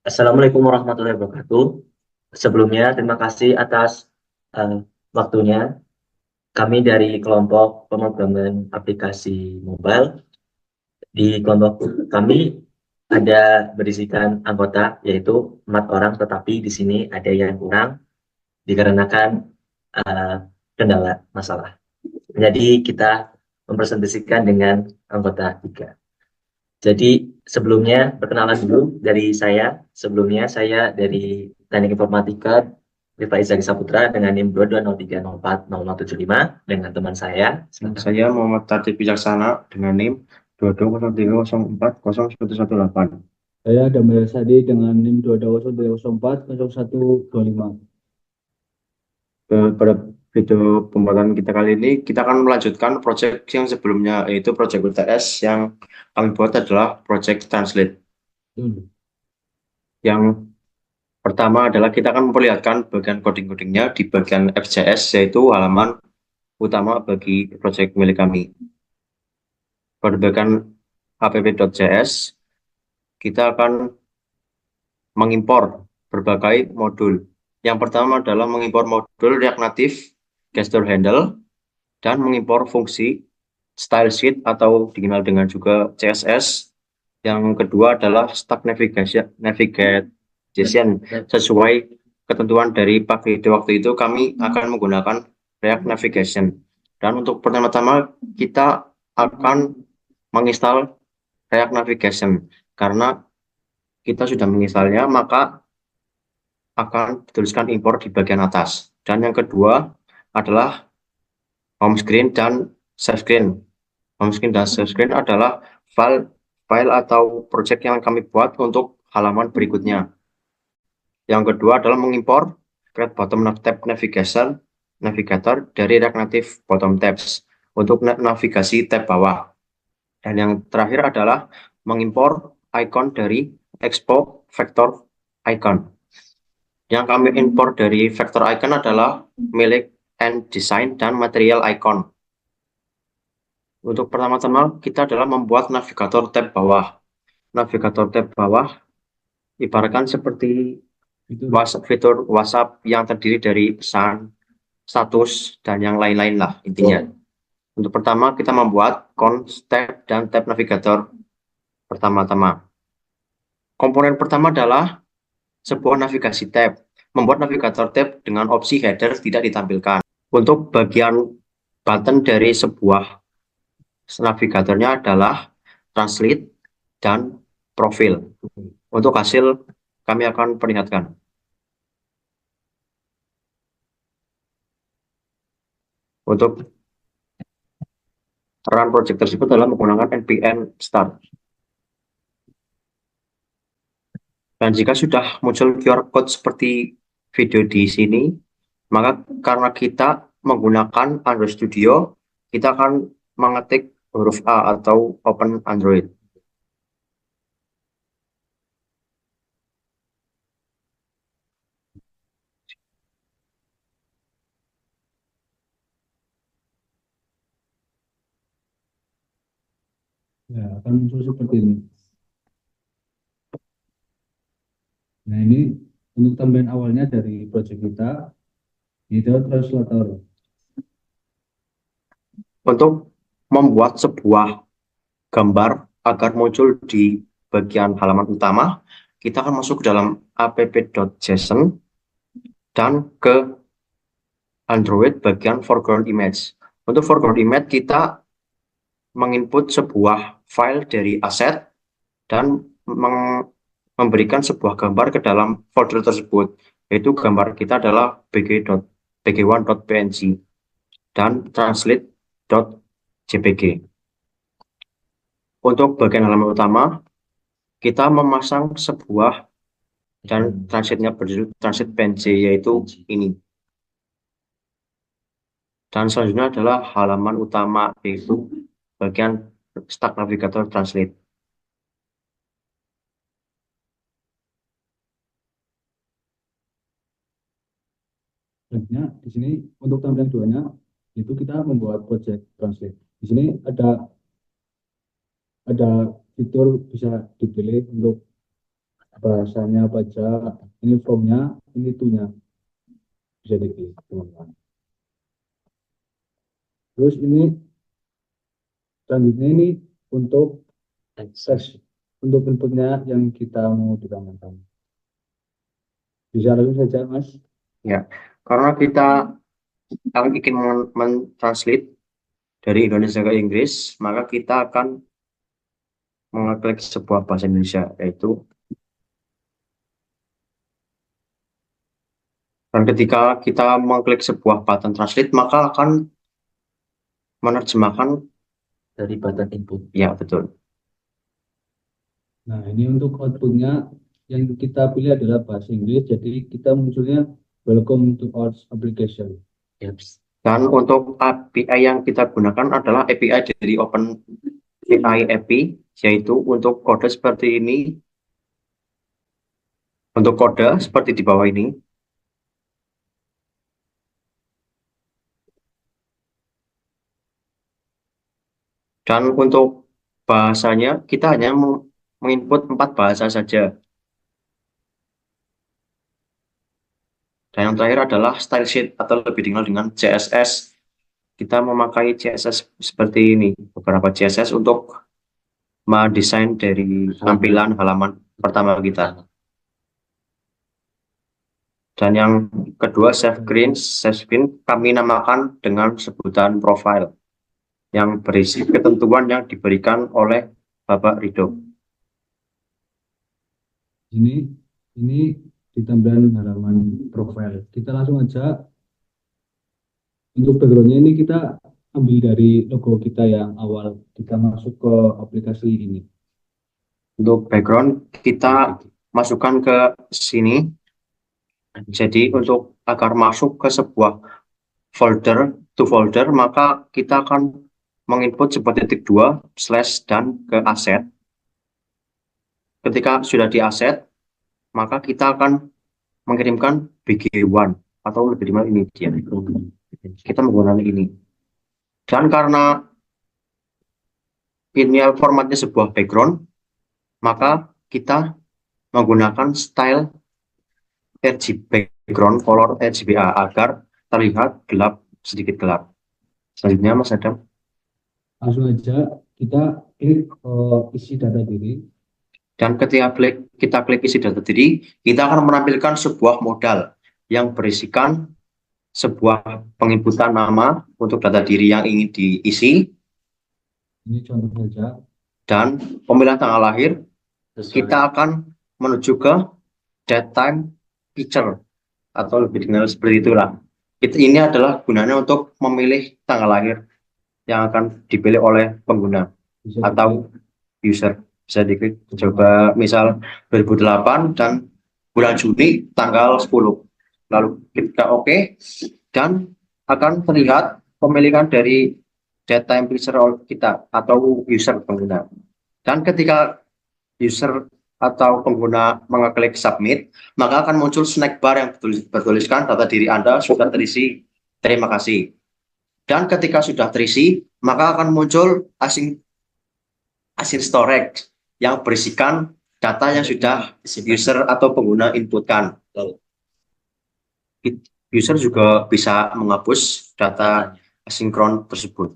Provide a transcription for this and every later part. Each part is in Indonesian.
Assalamualaikum warahmatullahi wabarakatuh. Sebelumnya, terima kasih atas eh, waktunya. Kami dari kelompok pemrograman aplikasi mobile. Di kelompok kami ada berisikan anggota, yaitu 4 orang, tetapi di sini ada yang kurang dikarenakan eh, kendala masalah. Jadi kita mempresentasikan dengan anggota 3. Jadi sebelumnya perkenalan dulu dari saya. Sebelumnya saya dari Teknik Informatika Viva Izaki Saputra dengan NIM 2203040075 dengan teman saya. Saya Muhammad Tartib Bijaksana dengan NIM 2203040118. Saya Damel Sadi dengan NIM 2203040125. Pada video pembuatan kita kali ini, kita akan melanjutkan proyek yang sebelumnya, yaitu proyek UTS yang kami buat adalah proyek Translate. Yang pertama adalah kita akan memperlihatkan bagian coding-codingnya di bagian XJS, yaitu halaman utama bagi proyek milik kami. Pada bagian app.js, kita akan mengimpor berbagai modul. Yang pertama adalah mengimpor modul React Native Gesture Handle dan mengimpor fungsi Style Sheet atau dikenal dengan juga CSS. Yang kedua adalah Stack Navigation. Sesuai ketentuan dari Pak Ride waktu itu, kami akan menggunakan React Navigation. Dan untuk pertama-tama kita akan menginstal React Navigation. Karena kita sudah menginstalnya, maka akan dituliskan impor di bagian atas. Dan yang kedua adalah home screen dan save screen. Home screen dan save screen adalah file atau project yang kami buat untuk halaman berikutnya. Yang kedua adalah mengimpor create bottom tab navigator dari React Native bottom tabs untuk navigasi tab bawah. Dan yang terakhir adalah mengimpor icon dari Expo Vector Icon. Yang kami impor dari Vector Icon adalah milik and design dan material icon. Untuk pertama-tama kita adalah membuat navigator tab bawah. Navigator tab bawah ibaratkan seperti fitur WhatsApp yang terdiri dari pesan, status, dan yang lain-lain lah intinya. Untuk pertama kita membuat tab dan tab navigator pertama-tama. Komponen pertama adalah sebuah navigasi tab. Membuat navigator tab dengan opsi header tidak ditampilkan. Untuk bagian button dari sebuah navigatornya adalah translate dan profil. Untuk hasil kami akan perlihatkan. Untuk run project tersebut adalah menggunakan npm start. Dan jika sudah muncul QR code seperti video di sini, maka karena kita menggunakan Android Studio, kita akan mengetik huruf A atau Open Android. Ya, akan muncul seperti ini. Nah, ini untuk tambahan awalnya dari project kita, itu translator. Untuk membuat sebuah gambar agar muncul di bagian halaman utama, kita akan masuk ke dalam app.json dan ke Android bagian foreground image. Untuk foreground image kita menginput sebuah file dari aset dan memberikan sebuah gambar ke dalam folder tersebut, yaitu gambar kita adalah bg1.png dan translate.jpg. Untuk bagian halaman utama, kita memasang sebuah dan translate-nya berjudul translate png, yaitu ini. Dan selanjutnya adalah halaman utama, yaitu bagian Stack Navigator Translate. Selanjutnya di sini untuk tampilan keduanya itu kita membuat project translate. Di sini ada fitur bisa dipilih untuk bahasanya apa aja, ini from-nya, ini to-nya, bisa diklik teman-teman. Terus ini selanjutnya ini untuk teks, untuk inputnya yang kita mau ditambahkan. Bisa langsung saja Mas. Ya, karena kita ingin mentranslate dari Indonesia ke Inggris, maka kita akan mengeklik sebuah bahasa Indonesia, yaitu, dan ketika kita mengklik sebuah button translate, maka akan menerjemahkan. Dari button input. Ya, betul. Nah, ini untuk outputnya yang kita pilih adalah bahasa Inggris, jadi kita munculnya welcome to our application. Yes. Dan untuk API yang kita gunakan adalah API dari OpenAI API, yaitu untuk kode seperti ini, untuk kode seperti di bawah ini. Dan untuk bahasanya, kita hanya menginput 4 bahasa saja. Dan yang terakhir adalah style sheet atau lebih dikenal dengan CSS. Kita memakai CSS seperti ini, beberapa CSS untuk mendesain dari tampilan halaman pertama kita. Dan yang kedua, save screen kami namakan dengan sebutan profile yang berisi ketentuan yang diberikan oleh Bapak Ridho. Ini di tampilan halaman profile. Kita langsung aja. Untuk backgroundnya ini kita ambil dari logo kita yang awal kita masuk ke aplikasi ini. Untuk background kita masukkan ke sini. Jadi untuk agar masuk ke sebuah folder, maka kita akan menginput sebuah titik 2 slash dan ke aset. Ketika sudah di aset, maka kita akan mengirimkan BG1 atau lebih dikenal ini dia. Kita menggunakan ini. Dan karena ini formatnya sebuah background, maka kita menggunakan style RGB background color RGBA agar terlihat gelap, sedikit gelap. Selanjutnya Mas Adam. Langsung aja kita klik isi data diri. Dan ketika kita klik isi data diri, kita akan menampilkan sebuah modal yang berisikan sebuah penginputan nama untuk data diri yang ingin diisi. Ini contoh saja. Dan pemilihan tanggal lahir, kita akan menuju ke date time picture atau lebih dikenal seperti itulah. Ini adalah gunanya untuk memilih tanggal lahir yang akan dipilih oleh pengguna atau user. Bisa diklik, coba misal 2008 dan bulan Juni tanggal 10. Lalu kita OK, dan akan terlihat pemilihan dari date time picture kita atau user pengguna. Dan ketika user atau pengguna mengeklik submit, maka akan muncul snack bar yang bertuliskan data diri Anda sudah terisi, terima kasih. Dan ketika sudah terisi, maka akan muncul async storage yang berisikan data yang sudah user atau pengguna inputkan. User juga bisa menghapus data asinkron tersebut.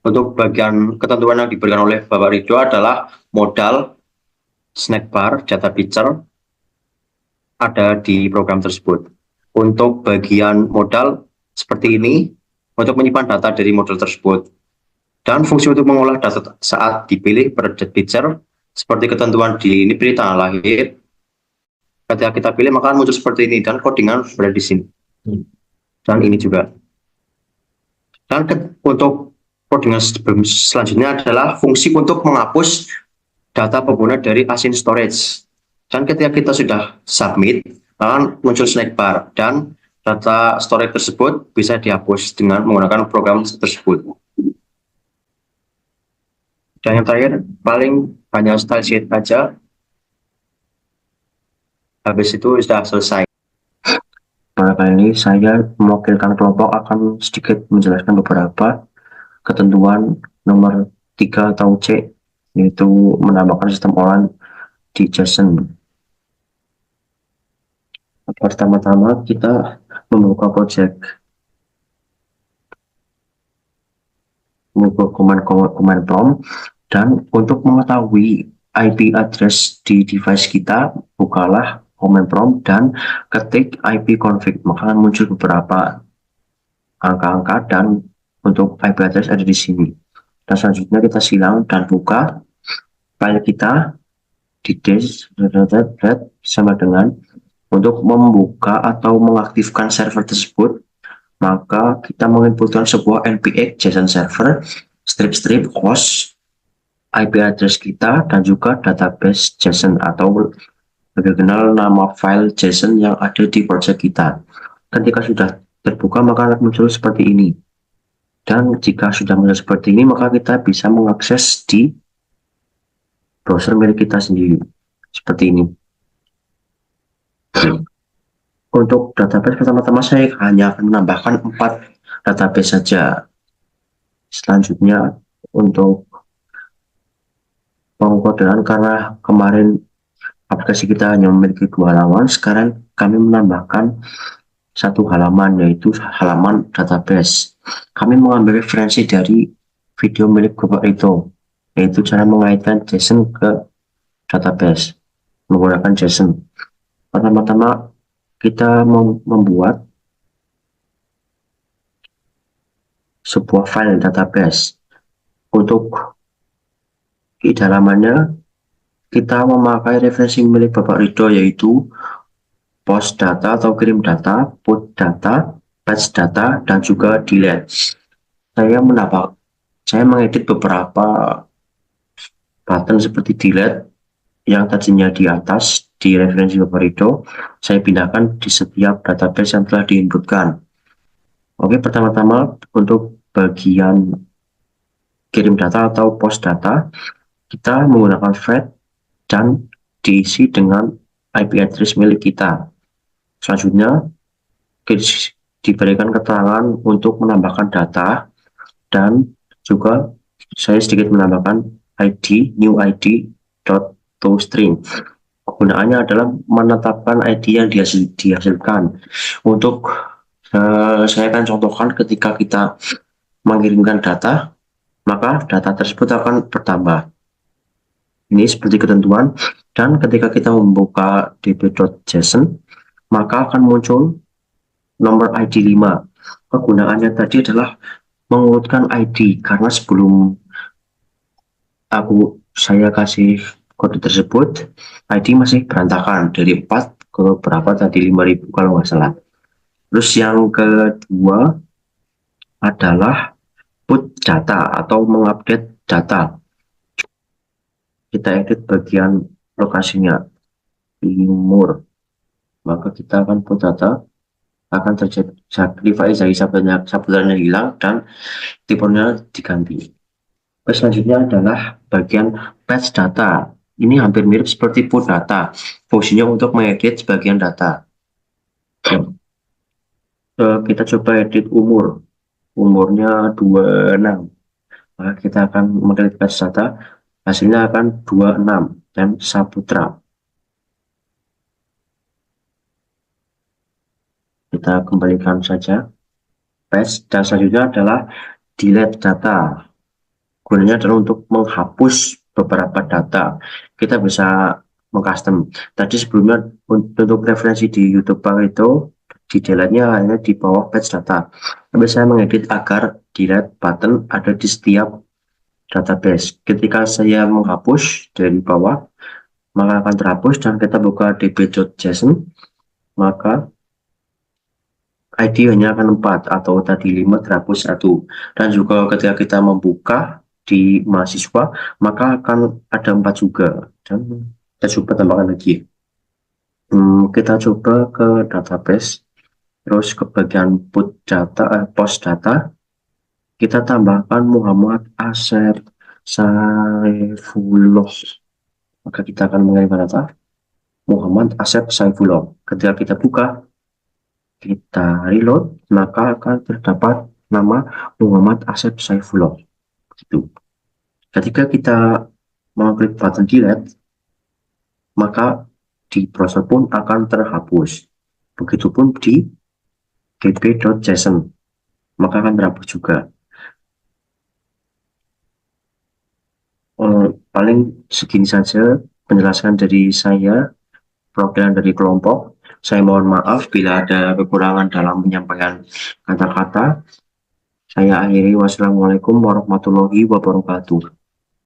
Untuk bagian ketentuan yang diberikan oleh Bapak Ridho adalah modal, snack bar, data picture ada di program tersebut. Untuk bagian modal seperti ini, untuk menyimpan data dari modal tersebut. Dan fungsi untuk mengolah data saat dipilih pada data picture, seperti ketentuan di ini beri tanggal lahir. Ketika kita pilih, maka muncul seperti ini, dan codingan berada di sini. Dan ini juga. Dan untuk codingan selanjutnya adalah fungsi untuk menghapus data pengguna dari async storage. Dan ketika kita sudah submit, akan muncul snack bar, dan data storage tersebut bisa dihapus dengan menggunakan program tersebut. Dan yang terakhir, paling hanya style sheet aja. Habis itu sudah selesai. Pada kali ini saya mewakilkan kelompok akan sedikit menjelaskan beberapa ketentuan nomor 3 atau C, yaitu menambahkan sistem olahan di JSON. Pertama-tama kita membuka project, membuka command prompt, dan untuk mengetahui IP address di device kita, bukalah command prompt dan ketik ipconfig, maka akan muncul beberapa angka-angka dan untuk IP address ada di sini. Dan selanjutnya kita silang dan buka file kita di disk sama dengan untuk membuka atau mengaktifkan server tersebut, maka kita menginputkan sebuah npx JSON server strip host IP address kita dan juga database JSON atau lebih kenal nama file JSON yang ada di project kita. Ketika sudah terbuka maka akan muncul seperti ini. Dan jika sudah muncul seperti ini maka kita bisa mengakses di browser milik kita sendiri seperti ini. Untuk database pertama-tama saya hanya akan menambahkan 4 database saja. Selanjutnya untuk pengkodean, karena kemarin aplikasi kita hanya memiliki 2 halaman, sekarang kami menambahkan 1 halaman, yaitu halaman database. Kami mengambil referensi dari video milik Bapak Rito, yaitu cara mengaitkan JSON ke database menggunakan JSON. Pertama-tama kita membuat sebuah file database. Untuk di dalamannya kita memakai referensi milik Bapak Rido, yaitu post data atau kirim data, put data, patch data, dan juga delete. Saya mengedit beberapa button seperti delete yang tadinya di atas di referensi Bapak Rido, saya pindahkan di setiap database yang telah diinputkan. Oke, pertama-tama untuk bagian kirim data atau post data, kita menggunakan fetch dan diisi dengan IP address milik kita. Selanjutnya diberikan keterangan untuk menambahkan data dan juga saya sedikit menambahkan ID new ID .toString. Kegunaannya adalah menetapkan ID yang dihasilkan. Untuk saya akan contohkan ketika kita mengirimkan data, maka data tersebut akan bertambah. Ini seperti ketentuan, dan ketika kita membuka db.json, maka akan muncul nomor ID 5. Kegunaannya tadi adalah mengurutkan ID, karena sebelum saya kasih kode tersebut, ID masih berantakan dari 4 ke berapa tadi, 5000 kalau nggak salah. Terus yang kedua adalah put data atau mengupdate data. Kita edit bagian lokasinya timur, maka kita akan put data, akan terjadi device dari sabutannya hilang dan tipenya diganti. Selanjutnya adalah bagian patch data. Ini hampir mirip seperti put data, fungsinya untuk mengedit sebagian data. Kita coba edit umurnya 26, maka kita akan mengedit patch data, hasilnya akan 26 dan Saputra. Kita kembalikan saja patch, dan selanjutnya adalah delete data. Gunanya adalah untuk menghapus beberapa data. Kita bisa mengcustom. Tadi sebelumnya untuk referensi di YouTube itu di delete-nya hanya di bawah patch data. Tapi saya mengedit agar delete button ada di setiap database. Ketika saya menghapus dari bawah, maka akan terhapus, dan kita buka db.json, maka ID hanya akan 4 atau tadi 5 terhapus 1. Dan juga ketika kita membuka di mahasiswa, maka akan ada 4 juga, dan kita coba tambahkan lagi. Kita coba ke database, terus ke bagian put data, post data, kita tambahkan Muhammad Asep Saifullah, maka kita akan mengirimkan data Muhammad Asep Saifullah. Ketika kita buka, kita reload, maka akan terdapat nama Muhammad Asep Saifullah. Begitu. Ketika kita mengklik button delete, maka di browser pun akan terhapus. Begitupun di gb.json, maka akan terhapus juga. Paling segini saja penjelasan dari saya, perwakilan dari kelompok. Saya mohon maaf bila ada kekurangan dalam menyampaikan kata-kata. Saya akhiri, wassalamualaikum warahmatullahi wabarakatuh.